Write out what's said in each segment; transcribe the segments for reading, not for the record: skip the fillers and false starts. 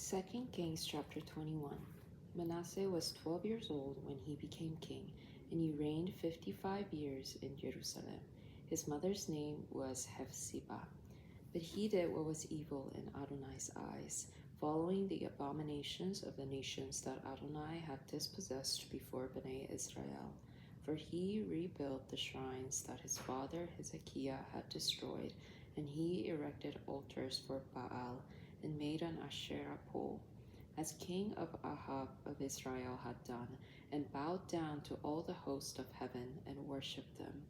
2 Kings chapter 21. Manasseh was 12 years old when he became king, and he reigned 55 years in Jerusalem. His mother's name was Hephzibah. But he did what was evil in Adonai's eyes, following the abominations of the nations that Adonai had dispossessed before Bnei Israel. For he rebuilt the shrines that his father Hezekiah had destroyed, and he erected altars for Baal, and made an Asherah pole, as king of Ahab of Israel had done, and bowed down to all the host of heaven and worshipped them.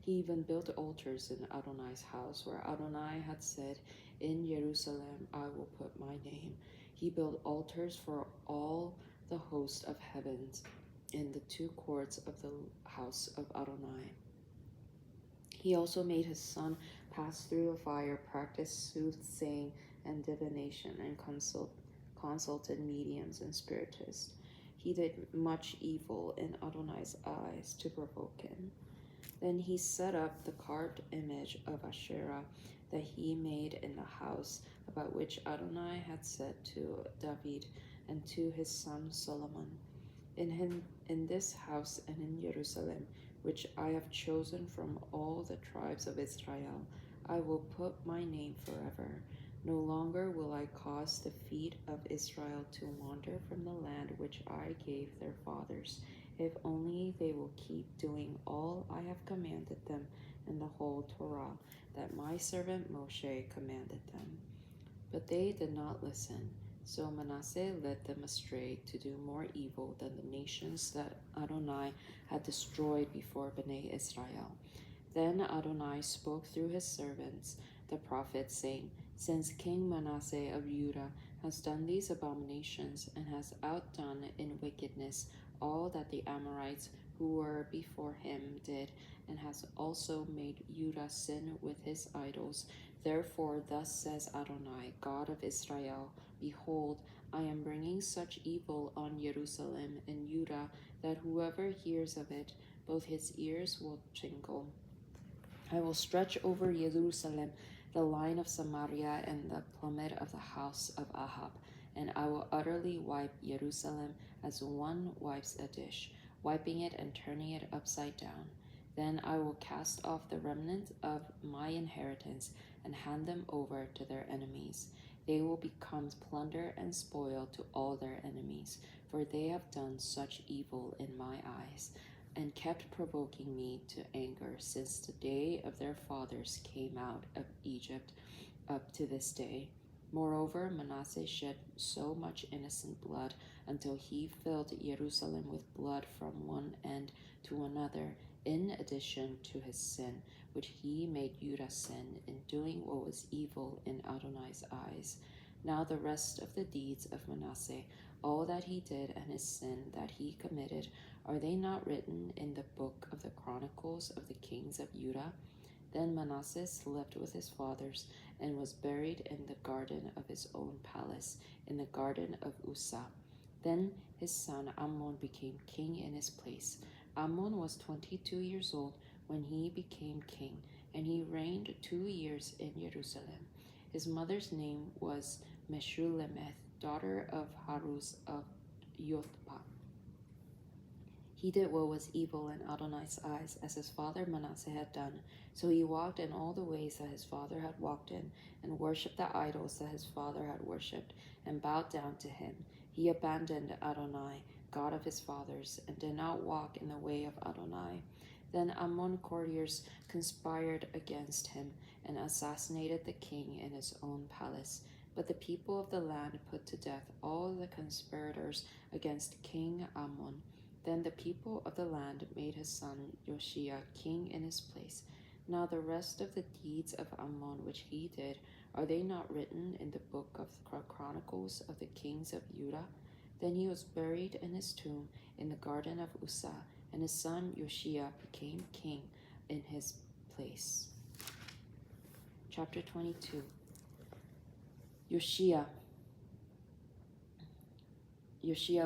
He even built altars in Adonai's house, where Adonai had said, "In Jerusalem I will put my name." He built altars for all the host of heavens in the two courts of the house of Adonai. He also made his son pass through the fire, practiced soothsaying and divination, and consulted mediums and spiritists. He did much evil in Adonai's eyes to provoke him. Then he set up the carved image of Asherah that he made in the house about which Adonai had said to David and to his son Solomon, In this house and in Jerusalem, which I have chosen from all the tribes of Israel, I will put my name forever. No longer will I cause the feet of Israel to wander from the land which I gave their fathers, if only they will keep doing all I have commanded them in the whole Torah that my servant Moshe commanded them. But they did not listen. So Manasseh led them astray to do more evil than the nations that Adonai had destroyed before Bnei Israel. Then Adonai spoke through his servants, the prophets, saying, Since King Manasseh of Judah has done these abominations and has outdone in wickedness all that the Amorites who were before him did, and has also made Judah sin with his idols, therefore thus says Adonai, God of Israel, Behold, I am bringing such evil on Jerusalem and Judah that whoever hears of it, both his ears will tingle. I will stretch over Jerusalem the line of Samaria and the plummet of the house of Ahab, and I will utterly wipe Jerusalem as one wipes a dish, wiping it and turning it upside down. Then I will cast off the remnant of my inheritance and hand them over to their enemies. They will become plunder and spoil to all their enemies, for they have done such evil in my eyes, and kept provoking me to anger since the day of their fathers came out of Egypt up to this day. Moreover, Manasseh shed so much innocent blood until he filled Jerusalem with blood from one end to another, in addition to his sin, which he made Judah sin in doing what was evil in Adonai's eyes. Now the rest of the deeds of Manasseh, all that he did and his sin that he committed, are they not written in the book of the Chronicles of the kings of Judah? Then Manasseh slept with his fathers and was buried in the garden of his own palace, in the garden of Uzzah. Then his son Amon became king in his place. Amon was 22 years old when he became king, and he reigned 2 years in Jerusalem. His mother's name was Meshullemeth, daughter of Haruz of Yotbah. He did what was evil in Adonai's eyes, as his father Manasseh had done. So he walked in all the ways that his father had walked in, and worshipped the idols that his father had worshipped, and bowed down to him. He abandoned Adonai, God of his fathers, and did not walk in the way of Adonai. Then Ammon courtiers conspired against him, and assassinated the king in his own palace. But the people of the land put to death all the conspirators against King Ammon. Then the people of the land made his son Josiah king in his place. Now the rest of the deeds of Ammon which he did, are they not written in the book of the Chronicles of the kings of Judah? Then he was buried in his tomb in the garden of Uzzah, and his son Josiah became king in his place. Chapter 22. Josiah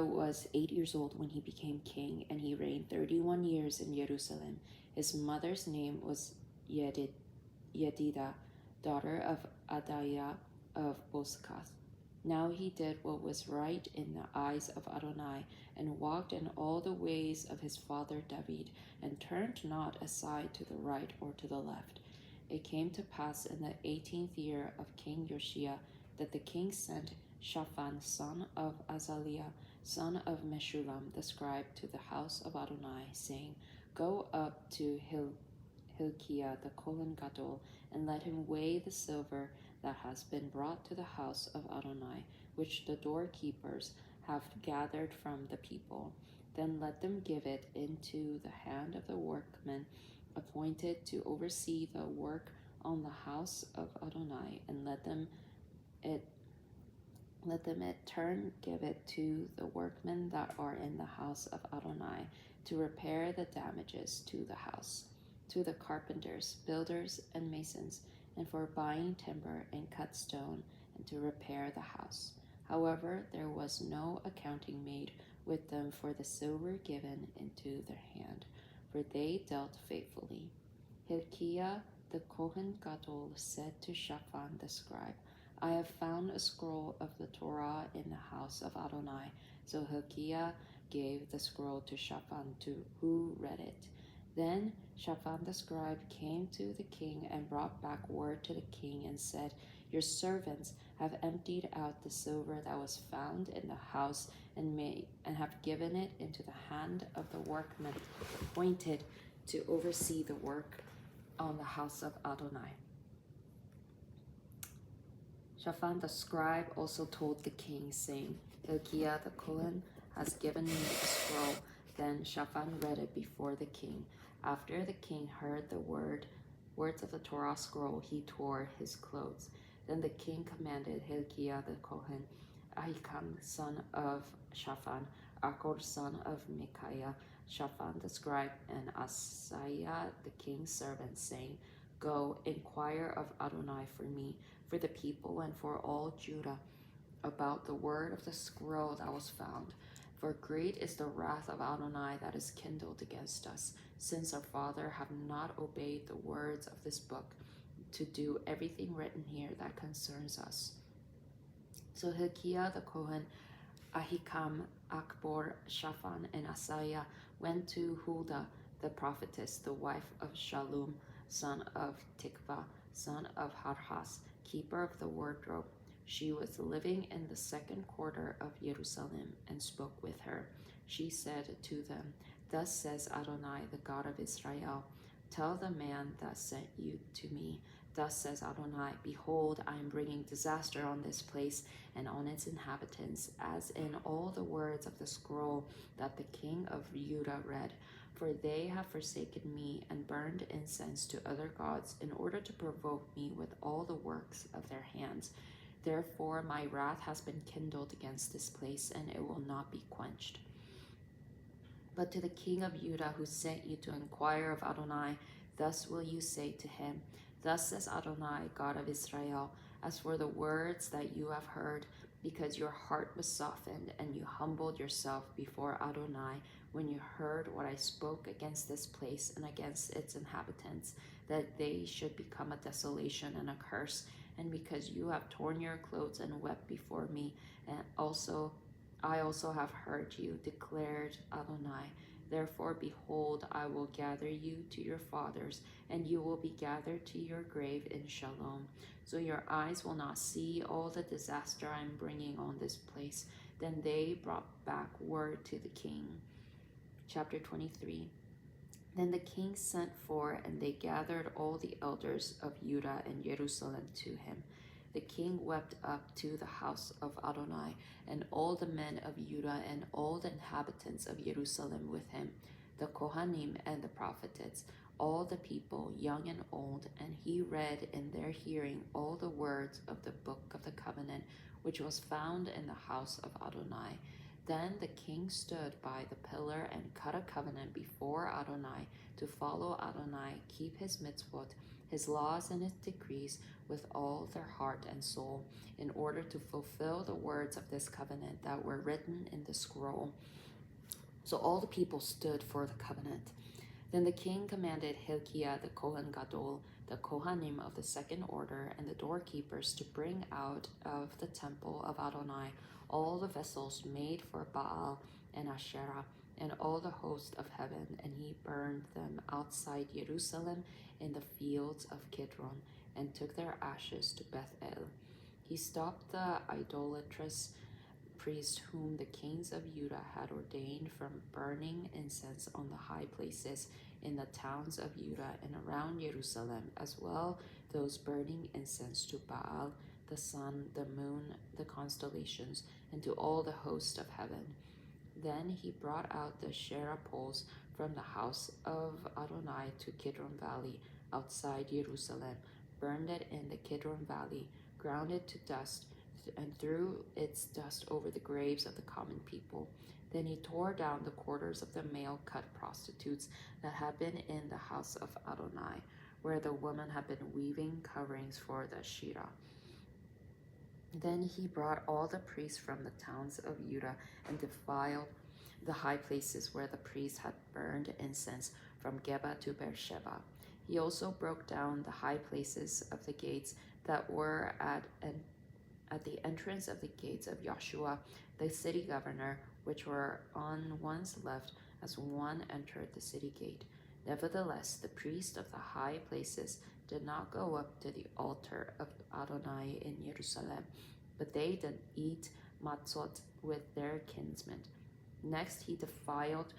was 8 years old when he became king, and he reigned 31 years in Jerusalem. His mother's name was Yedidah, daughter of Adaiah of Bozkath. Now he did what was right in the eyes of Adonai, and walked in all the ways of his father David, and turned not aside to the right or to the left. It came to pass in the 18th year of King Josiah that the king sent Shaphan, son of Azaliah, son of Meshullam, the scribe, to the house of Adonai, saying, Go up to Hilkiah the Kohen Gadol, and let him weigh the silver that has been brought to the house of Adonai, which the doorkeepers have gathered from the people. Then let them give it into the hand of the workmen appointed to oversee the work on the house of Adonai, and let them in turn give it to the workmen that are in the house of Adonai to repair the damages to the house, to the carpenters, builders, and masons, and for buying timber and cut stone, and to repair the house. However, there was no accounting made with them for the silver given into their hand, for they dealt faithfully. Hilkiah the Kohen Gadol said to Shaphan the scribe, I have found a scroll of the Torah in the house of Adonai. So Hilkiah gave the scroll to Shaphan, who read it. Then Shaphan the scribe came to the king and brought back word to the king and said, Your servants have emptied out the silver that was found in the house and have given it into the hand of the workmen appointed to oversee the work on the house of Adonai. Shaphan the scribe also told the king, saying, Hilkiah the Kohen has given me a scroll. Then Shaphan read it before the king. After the king heard the words of the Torah scroll, he tore his clothes. Then the king commanded Hilkiah the Kohen, Ahikam son of Shaphan, Achor son of Micaiah, Shaphan the scribe, and Asaiah the king's servant, saying, Go, inquire of Adonai for me, for the people, and for all Judah, about the word of the scroll that was found. For great is the wrath of Adonai that is kindled against us, since our father have not obeyed the words of this book, to do everything written here that concerns us. So Hilkiah the Kohen, Ahikam, Achbor, Shaphan, and Asaiah went to Huldah the prophetess, the wife of Shallum, son of Tikvah, son of Harhas, keeper of the wardrobe. She was living in the second quarter of Jerusalem, and spoke with her. She said to them, Thus says Adonai, the God of Israel, Tell the man that sent you to me, Thus says Adonai, Behold, I am bringing disaster on this place and on its inhabitants, as in all the words of the scroll that the king of Judah read. For they have forsaken me and burned incense to other gods in order to provoke me with all the works of their hands. Therefore my wrath has been kindled against this place, and it will not be quenched. But to the king of Judah who sent you to inquire of Adonai, thus will you say to him, Thus says Adonai, God of Israel, as for the words that you have heard, because your heart was softened, and you humbled yourself before Adonai, when you heard what I spoke against this place and against its inhabitants, that they should become a desolation and a curse, and because you have torn your clothes and wept before me, and I also have heard you, declared Adonai. Therefore, behold, I will gather you to your fathers, and you will be gathered to your grave in Shalom. So your eyes will not see all the disaster I am bringing on this place. Then they brought back word to the king. Chapter 23. Then the king sent for, and they gathered all the elders of Judah and Jerusalem to him. The king wept up to the house of Adonai, and all the men of Judah and all the inhabitants of Jerusalem with him, the Kohanim and the prophetess, all the people, young and old, and he read in their hearing all the words of the book of the covenant, which was found in the house of Adonai. Then the king stood by the pillar and cut a covenant before Adonai to follow Adonai, keep his mitzvot, his laws and his decrees with all their heart and soul, in order to fulfill the words of this covenant that were written in the scroll. So all the people stood for the covenant. Then the king commanded Hilkiah the Kohen Gadol the Kohanim of the second order, and the doorkeepers to bring out of the temple of Adonai all the vessels made for Baal and Asherah and all the host of heaven, and he burned them outside Jerusalem in the fields of Kidron, and took their ashes to Bethel. He stopped the idolatrous priests whom the kings of Judah had ordained from burning incense on the high places in the towns of Judah and around Jerusalem, as well those burning incense to Baal, the sun, the moon, the constellations, and to all the host of heaven. Then he brought out the Asherah poles from the house of Adonai to Kidron Valley outside Jerusalem, burned it in the Kidron Valley, ground it to dust, and threw its dust over the graves of the common people. Then he tore down the quarters of the male cut prostitutes that had been in the house of Adonai, where the women had been weaving coverings for the Asherah. Then he brought all the priests from the towns of Judah and defiled the high places where the priests had burned incense from Geba to Beersheba. He also broke down the high places of the gates that were at the entrance of the gates of Joshua, the city governor, which were on one's left as one entered the city gate. Nevertheless, the priests of the high places did not go up to the altar of Adonai in Jerusalem, but they did eat matzot with their kinsmen. Next he defiled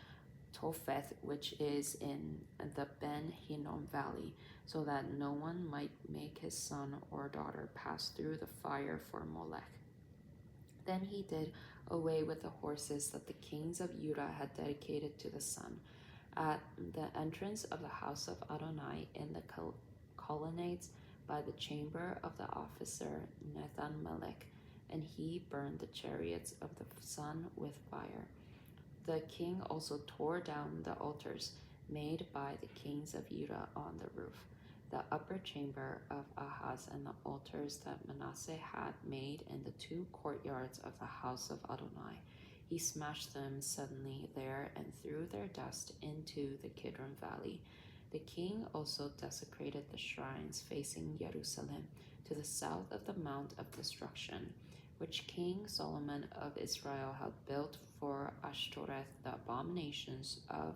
Topheth, which is in the Ben Hinnom valley, so that no one might make his son or daughter pass through the fire for Molech. Then he did away with the horses that the kings of Judah had dedicated to the sun. At the entrance of the house of Adonai in the colonnades by the chamber of the officer Nathan-Melech, and he burned the chariots of the sun with fire. The king also tore down the altars made by the kings of Judah on the roof, the upper chamber of Ahaz, and the altars that Manasseh had made in the two courtyards of the house of Adonai. He smashed them suddenly there and threw their dust into the Kidron Valley. The king also desecrated the shrines facing Jerusalem to the south of the Mount of Destruction, which King Solomon of Israel had built for Ashtoreth, the abominations of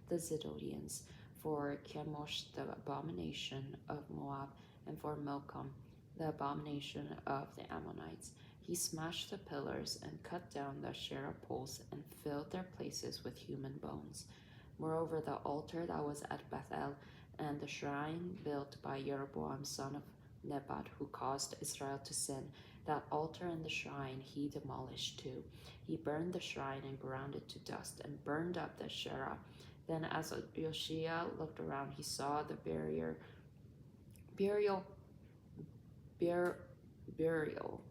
the Zidonians, for Chemosh, the abomination of Moab, and for Milcom, the abomination of the Ammonites. He smashed the pillars and cut down the Asherah poles and filled their places with human bones. Moreover, the altar that was at Bethel and the shrine built by Jeroboam son of Nebat, who caused Israel to sin, that altar and the shrine he demolished too. He burned the shrine and ground it to dust and burned up the Asherah. Then as Yoshia looked around, he saw the burial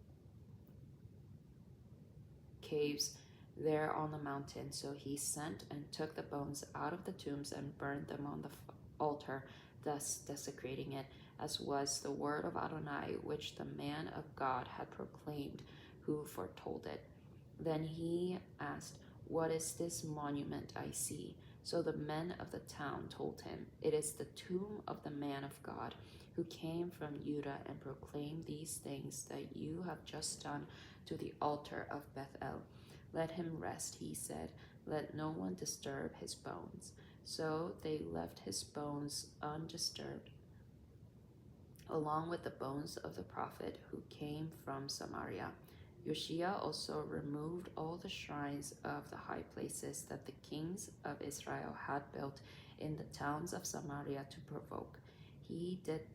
caves there on the mountain. So he sent and took the bones out of the tombs and burned them on the altar, thus desecrating it, as was the word of Adonai, which the man of God had proclaimed, who foretold it. Then he asked, "What is this monument I see?" So the men of the town told him, "It is the tomb of the man of God, who came from Judah and proclaimed these things that you have just done to the altar of Bethel. Let him rest," he said. "Let no one disturb his bones." So they left his bones undisturbed, along with the bones of the prophet who came from Samaria. Yoshia also removed all the shrines of the high places that the kings of Israel had built in the towns of Samaria to provoke. He did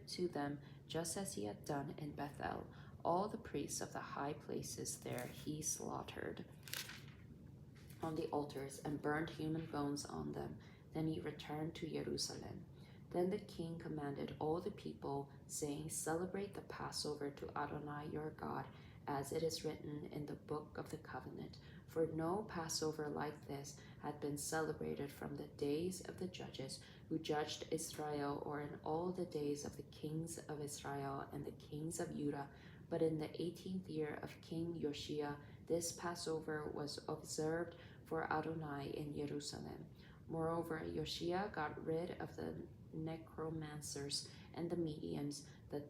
to them just as he had done in Bethel. All the priests of the high places there he slaughtered on the altars and burned human bones on them. Then he returned to Jerusalem. Then the king commanded all the people, saying, "Celebrate the Passover to Adonai your God, as it is written in the book of the covenant. For no Passover like this had been celebrated from the days of the judges who judged Israel, or in all the days of the kings of Israel and the kings of Judah. But in the 18th year of King Yoshia, this Passover was observed for Adonai in Jerusalem." Moreover, Yoshia got rid of the necromancers and the mediums, the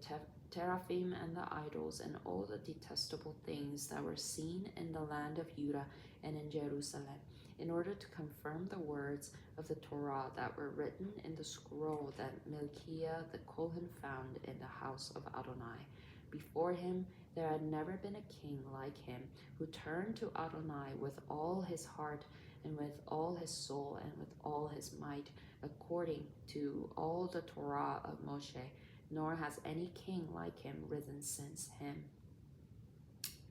teraphim and the idols, and all the detestable things that were seen in the land of Judah and in Jerusalem, in order to confirm the words of the Torah that were written in the scroll that Melchiah the Kohen found in the house of Adonai. Before him there had never been a king like him, who turned to Adonai with all his heart and with all his soul and with all his might, according to all the Torah of Moshe, nor has any king like him risen since him.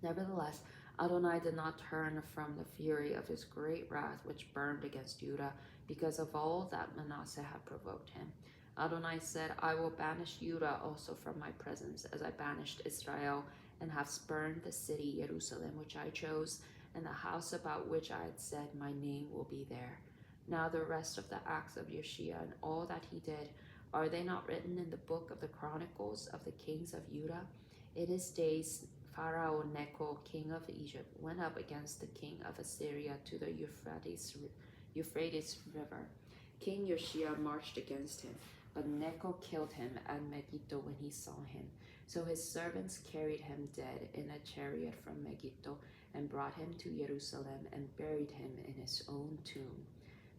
Nevertheless, Adonai did not turn from the fury of his great wrath which burned against Judah, because of all that Manasseh had provoked him. Adonai said, I will banish Judah also from my presence, as I banished Israel, and have spurned the city Jerusalem which I chose, and the house about which I had said, my name will be there. Now the rest of the acts of Yoshia and all that he did, are they not written in the book of the Chronicles of the kings of Judah? In his days Pharaoh Necho, king of Egypt, went up against the king of Assyria to the Euphrates River. King Yoshia marched against him, but Necho killed him at Megiddo when he saw him. So his servants carried him dead in a chariot from Megiddo and brought him to Jerusalem and buried him in his own tomb.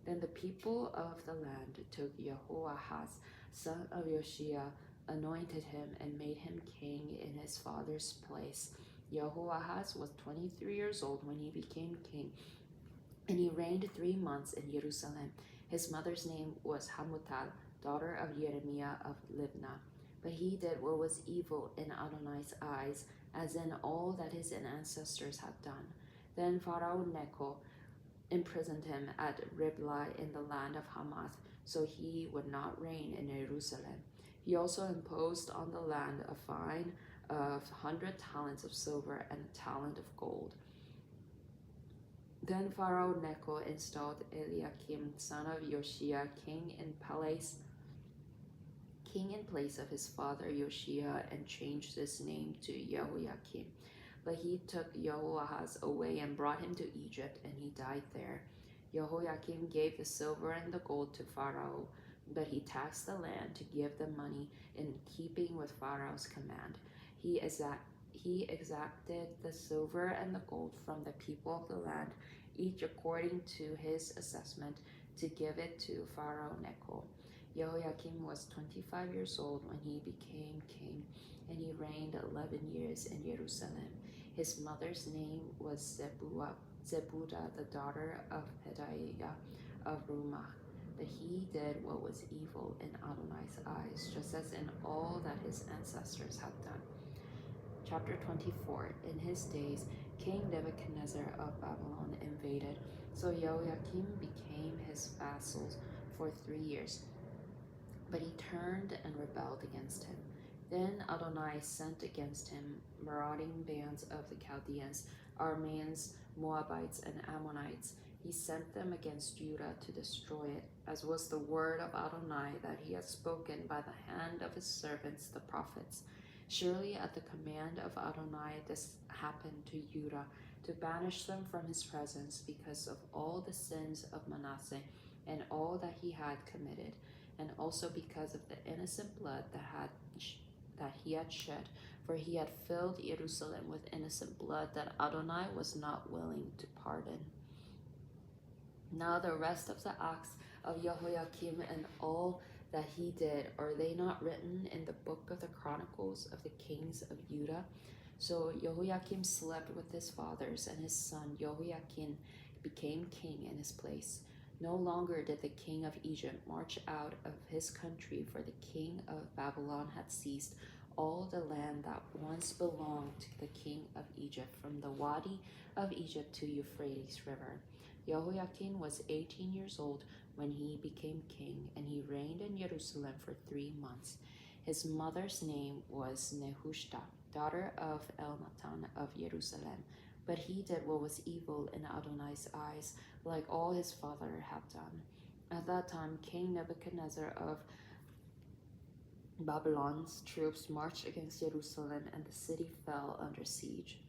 Then the people of the land took Jehoahaz, son of Yoshia, anointed him and made him king in his father's place. Jehoahaz was 23 years old when he became king, and he reigned 3 months in Jerusalem. His mother's name was Hamutal, daughter of Jeremiah of Libnah. But he did what was evil in Adonai's eyes, as in all that his ancestors had done. Then Pharaoh Necho imprisoned him at Riblah in the land of Hamath, so he would not reign in Jerusalem. He also imposed on the land a fine of 100 talents of silver and a talent of gold. Then Pharaoh Necho installed Eliakim, son of Yoshia, king in place of his father Yoshia, and changed his name to Jehoiakim. But he took Jehoahaz away and brought him to Egypt, and he died there. Jehoiakim gave the silver and the gold to Pharaoh, but he taxed the land to give them money in keeping with Pharaoh's command. He exacted the silver and the gold from the people of the land, each according to his assessment, to give it to Pharaoh Necho. Jehoiakim was 25 years old when he became king, and he reigned 11 years in Jerusalem. His mother's name was Zebudah, the daughter of Pedaiah of Rumah. But he did what was evil in Adonai's eyes, just as in all that his ancestors had done. Chapter 24. In his days, King Nebuchadnezzar of Babylon invaded, so Jehoiakim became his vassals for 3 years. But he turned and rebelled against him. Then Adonai sent against him marauding bands of the Chaldeans, Arameans, Moabites, and Ammonites. He sent them against Judah to destroy it, as was the word of Adonai that he had spoken by the hand of his servants the prophets. Surely at the command of Adonai this happened to Judah, to banish them from his presence because of all the sins of Manasseh and all that he had committed, and also because of the innocent blood that he had shed, for he had filled Jerusalem with innocent blood that Adonai was not willing to pardon. Now the rest of the acts of Jehoiakim and all that he did, are they not written in the book of the Chronicles of the kings of Judah? So Jehoiakim slept with his fathers, and his son Jehoiakim became king in his place. No longer did the king of Egypt march out of his country, for the king of Babylon had seized all the land that once belonged to the king of Egypt, from the Wadi of Egypt to Euphrates River. Jehoiakim was 18 years old when he became king, and he reigned in Jerusalem for 3 months. His mother's name was Nehushta, daughter of Elnathan of Jerusalem. But he did what was evil in Adonai's eyes, like all his father had done. At that time, King Nebuchadnezzar of Babylon's troops marched against Jerusalem, and the city fell under siege.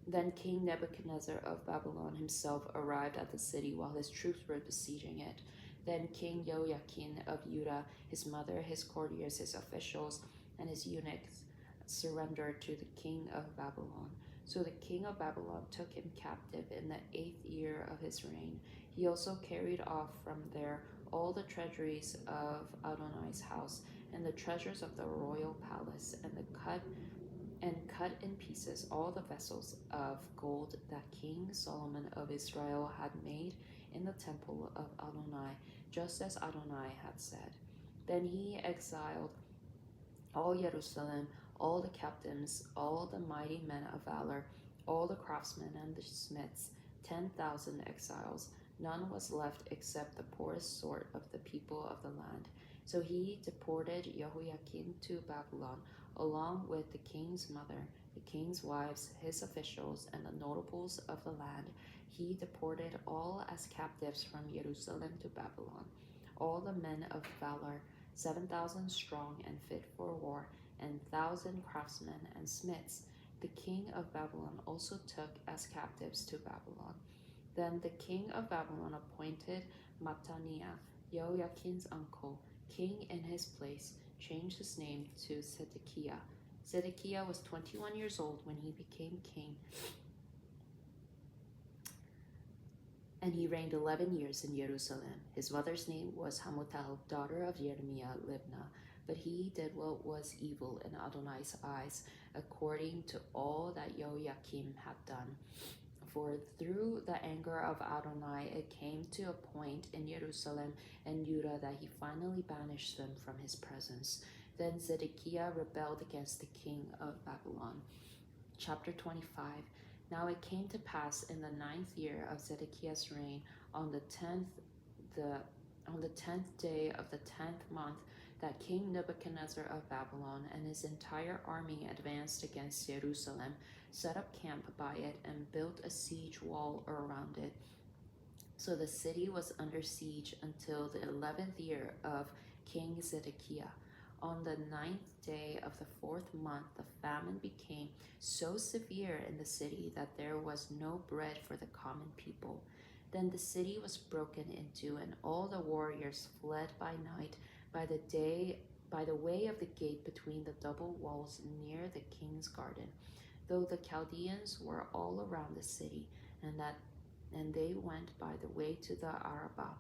Then King Nebuchadnezzar of Babylon himself arrived at the city while his troops were besieging it. Then King Joachim of Judah, his mother, his courtiers, his officials, and his eunuchs surrendered to the king of Babylon. So the king of Babylon took him captive in the 8th year of his reign. He also carried off from there all the treasuries of Adonai's house and the treasures of the royal palace, and cut in pieces all the vessels of gold that King Solomon of Israel had made in the temple of Adonai, just as Adonai had said. Then he exiled all Jerusalem, all the captains, all the mighty men of valor, all the craftsmen and the smiths, 10,000 exiles. None was left except the poorest sort of the people of the land. So he deported Jehoiakim to Babylon, along with the king's mother, the king's wives, his officials, and the notables of the land. He deported all as captives from Jerusalem to Babylon. All the men of valor, 7,000 strong and fit for war, and 1,000 craftsmen and smiths, the king of Babylon also took as captives to Babylon. Then the king of Babylon appointed Mattaniah, Joachim's uncle, king in his place, changed his name to Zedekiah. Zedekiah was 21 years old when he became king, and he reigned 11 years in Jerusalem. His mother's name was Hamutal, daughter of Jeremiah Libnah. But he did what was evil in Adonai's eyes, according to all that Joachim had done. For through the anger of Adonai it came to a point in Jerusalem and Judah that he finally banished them from his presence. Then Zedekiah rebelled against the king of Babylon. Chapter 25. Now it came to pass in the 9th year of Zedekiah's reign, on the 10th day of the 10th month, that King Nebuchadnezzar of Babylon and his entire army advanced against Jerusalem, set up camp by it, and built a siege wall around it. So the city was under siege until the 11th year of King Zedekiah. On the 9th day of the 4th month, the famine became so severe in the city that there was no bread for the common people. Then the city was broken into, and all the warriors fled by night by the way of the gate between the double walls near the king's garden, though the Chaldeans were all around the city, and they went by the way to the Arabah.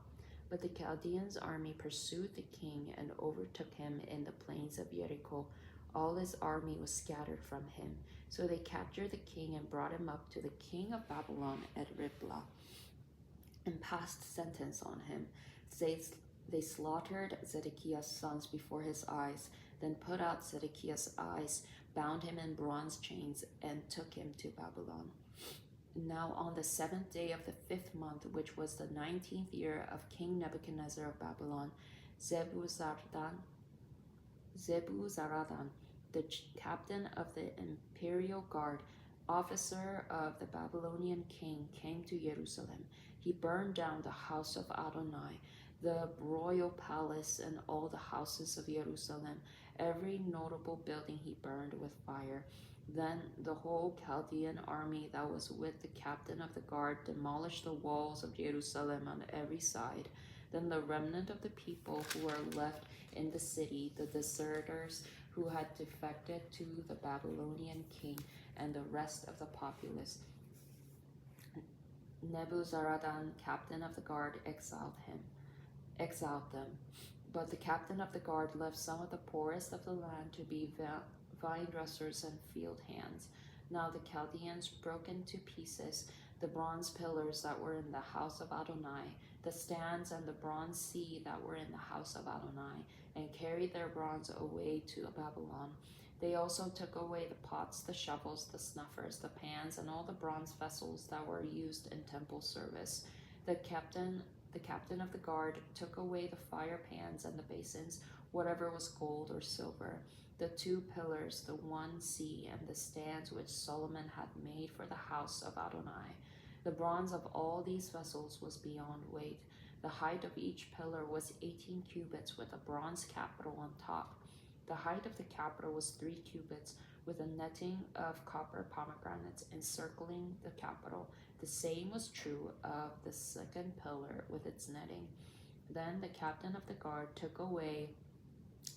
But the Chaldeans' army pursued the king and overtook him in the plains of Jericho. All his army was scattered from him. So they captured the king and brought him up to the king of Babylon at Riblah, and passed sentence on him. They slaughtered Zedekiah's sons before his eyes, then put out Zedekiah's eyes, bound him in bronze chains, and took him to Babylon. Now on the 7th day of the 5th month, which was the 19th year of King Nebuchadnezzar of Babylon, Zebuzaradan, the captain of the imperial guard, officer of the Babylonian king, came to Jerusalem. He burned down the house of Adonai, the royal palace, and all the houses of Jerusalem. Every notable building he burned with fire. Then the whole Chaldean army that was with the captain of the guard demolished the walls of Jerusalem on every side. Then the remnant of the people who were left in the city, the deserters who had defected to the Babylonian king, and the rest of the populace, Nebuzaradan, captain of the guard, exiled them. But the captain of the guard left some of the poorest of the land to be vine dressers and field hands. Now the Chaldeans broke into pieces the bronze pillars that were in the house of Adonai, the stands and the bronze sea that were in the house of Adonai, and carried their bronze away to Babylon. They also took away the pots, the shovels, the snuffers, the pans, and all the bronze vessels that were used in temple service. The captain of the guard took away the fire pans and the basins, whatever was gold or silver, the 2 pillars, the 1 sea, and the stands which Solomon had made for the house of Adonai. The bronze of all these vessels was beyond weight. The height of each pillar was 18 cubits, with a bronze capital on top. The height of the capital was 3 cubits, with a netting of copper pomegranates encircling the capital. The same was true of the second pillar with its netting. Then the captain of the guard took away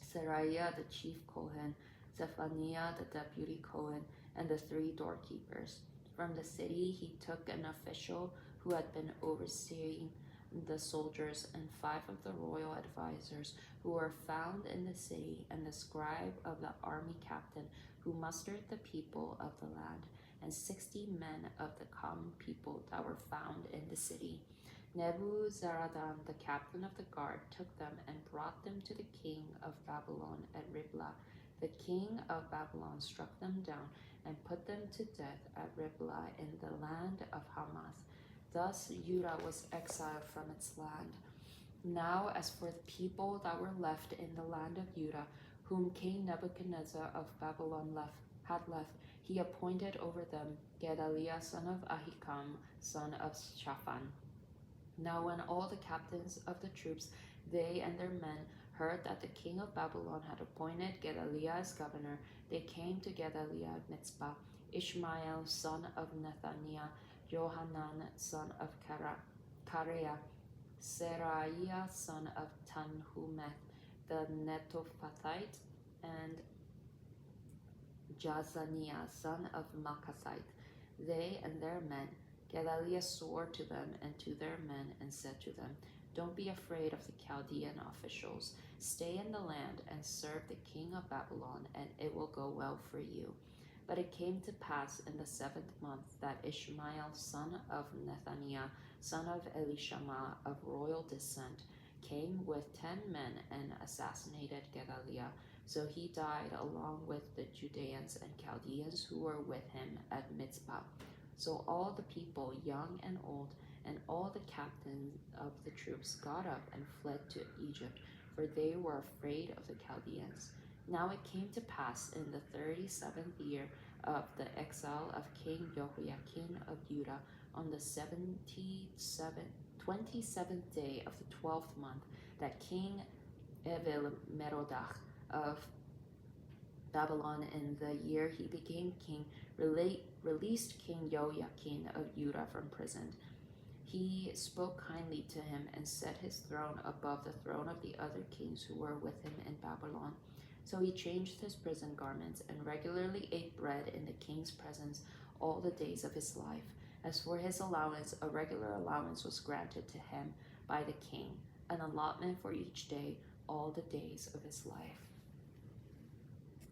Seraiah the chief Kohen, Zephaniah the deputy Kohen, and the 3 doorkeepers. From the city he took an official who had been overseeing the soldiers and 5 of the royal advisers who were found in the city, and the scribe of the army captain who mustered the people of the land, and 60 men of the common people that were found in the city. Nebuzaradan, the captain of the guard, took them and brought them to the king of Babylon at Riblah. The king of Babylon struck them down and put them to death at Riblah in the land of Hamath. Thus Judah was exiled from its land. Now as for the people that were left in the land of Judah, whom King Nebuchadnezzar of Babylon had left, he appointed over them Gedaliah son of Ahikam, son of Shaphan. Now when all the captains of the troops, they and their men, heard that the king of Babylon had appointed Gedaliah as governor, they came to Gedaliah at Mitzpah, Ishmael son of Nethaniah, Johanan son of Kareah, Seraiah son of Tanhumeth, the Netophathite, and Jazaniah son of Malchasite, they and their men. Gedaliah swore to them and to their men and said to them, "Don't be afraid of the Chaldean officials. Stay in the land and serve the king of Babylon, and it will go well for you." But it came to pass in the 7th month that Ishmael son of Nethaniah, son of Elishama of royal descent, came with 10 men and assassinated Gedaliah. So he died along with the Judeans and Chaldeans who were with him at Mitzpah. So all the people, young and old, and all the captains of the troops got up and fled to Egypt, for they were afraid of the Chaldeans. Now it came to pass in the 37th year of the exile of King Jehoiakim of Judah, on the 27th day of the 12th month, that King Evil-Merodach of Babylon, in the year he became king, released King Jehoiakim of Judah from prison. He spoke kindly to him and set his throne above the throne of the other kings who were with him in Babylon. So he changed his prison garments and regularly ate bread in the king's presence all the days of his life. As for his allowance, a regular allowance was granted to him by the king, an allotment for each day all the days of his life.